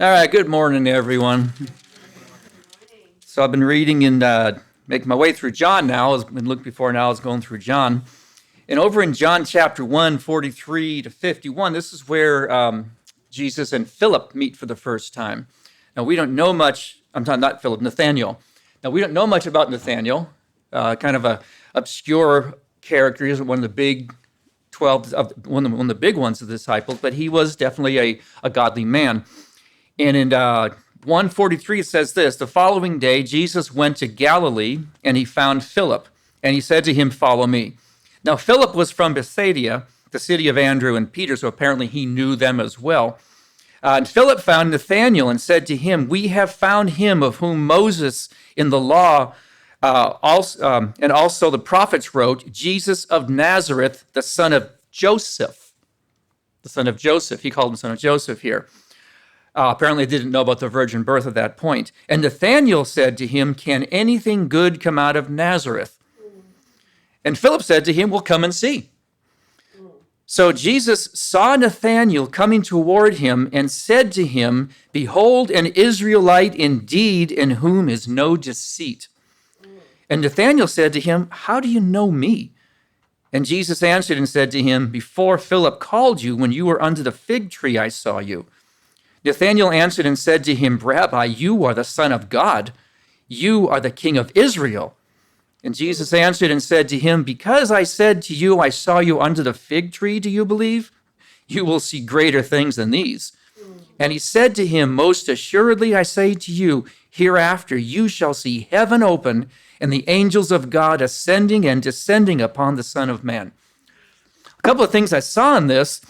All right, good morning, everyone. So I've been reading and making my way through John now. I've been looking before now, I was going through John. And over in John chapter 1, 43 to 51, this is where Jesus and Philip meet for the first time. Now, we don't know much, I'm talking not Philip, Nathaniel. Now, we don't know much about Nathaniel, kind of a obscure character. He isn't one of the big 12, one of the big ones of the disciples, but he was definitely a godly man. And in 143, it says this: the following day, Jesus went to Galilee, and he found Philip, and he said to him, "Follow me." Now, Philip was from Bethsaida, the city of Andrew and Peter, so apparently he knew them as well. And Philip found Nathanael and said to him, "We have found him of whom Moses in the law and also the prophets wrote, Jesus of Nazareth, the son of Joseph." The son of Joseph. He called him son of Joseph here. Apparently didn't know about the virgin birth at that point. And Nathanael said to him, "Can anything good come out of Nazareth?" And Philip said to him, "Well, come and see." So Jesus saw Nathanael coming toward him and said to him, "Behold, an Israelite indeed, in whom is no deceit." And Nathanael said to him, "How do you know me?" And Jesus answered and said to him, "Before Philip called you, when you were under the fig tree, I saw you." Nathanael answered and said to him, "Rabbi, you are the Son of God. You are the King of Israel." And Jesus answered and said to him, "Because I said to you, I saw you under the fig tree, do you believe? You will see greater things than these." And he said to him, "Most assuredly, I say to you, hereafter you shall see heaven open and the angels of God ascending and descending upon the Son of Man." A couple of things I saw in this.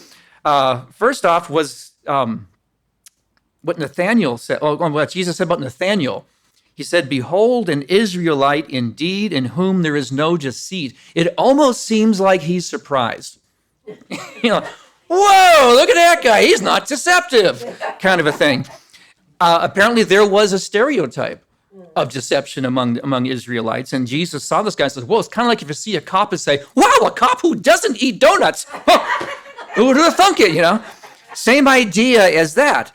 First off was what Nathanael said, what Jesus said about Nathanael. He said, "Behold, an Israelite indeed, in whom there is no deceit." It almost seems like he's surprised. Whoa, look at that guy. He's not deceptive, kind of a thing. Apparently, there was a stereotype of deception among Israelites, and Jesus saw this guy and says, "Well, it's kind of like if you see a cop and say, 'Wow, a cop who doesn't eat donuts.' Who would have thunk it, Same idea as that.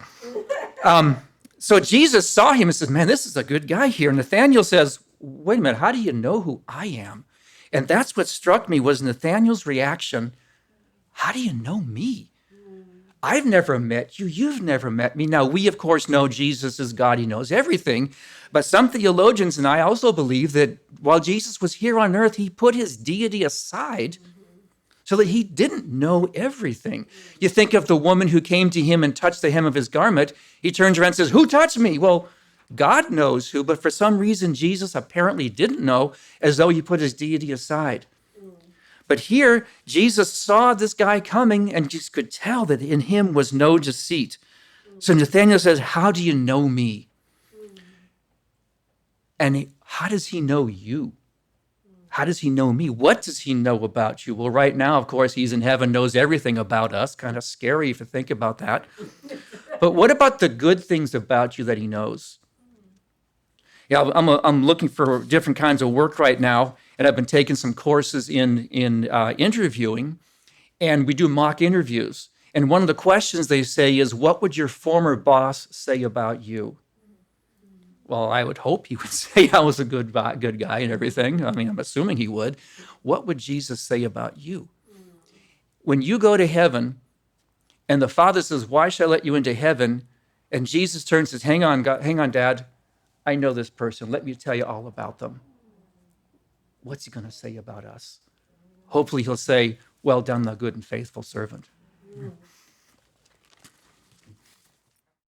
So Jesus saw him and says, "Man, this is a good guy here." Nathanael says, "Wait a minute, how do you know who I am?" And that's what struck me was Nathanael's reaction. "How do you know me? I've never met you. You've never met me." Now, we, of course, know Jesus is God. He knows everything. But some theologians and I also believe that while Jesus was here on earth, he put his deity aside so that he didn't know everything. You think of the woman who came to him and touched the hem of his garment. He turns around and says, "Who touched me?" Well, God knows who, but for some reason, Jesus apparently didn't know, as though he put his deity aside. But here, Jesus saw this guy coming and just could tell that in him was no deceit. So Nathanael says, "How do you know me?" And how does he know you? How does he know me? What does he know about you? Well, right now, of course, he's in heaven, knows everything about us. Kind of scary if you think about that. But what about the good things about you that he knows? Yeah, I'm looking for different kinds of work right now, and I've been taking some courses in interviewing, and we do mock interviews. And one of the questions they say is, "What would your former boss say about you?" Well, I would hope he would say I was a good guy and everything. I mean, I'm assuming he would. What would Jesus say about you? When you go to heaven and the Father says, "Why should I let you into heaven?" And Jesus turns and says, hang on, Dad. I know this person. Let me tell you all about them. What's he going to say about us? Hopefully he'll say, "Well done, thou good and faithful servant."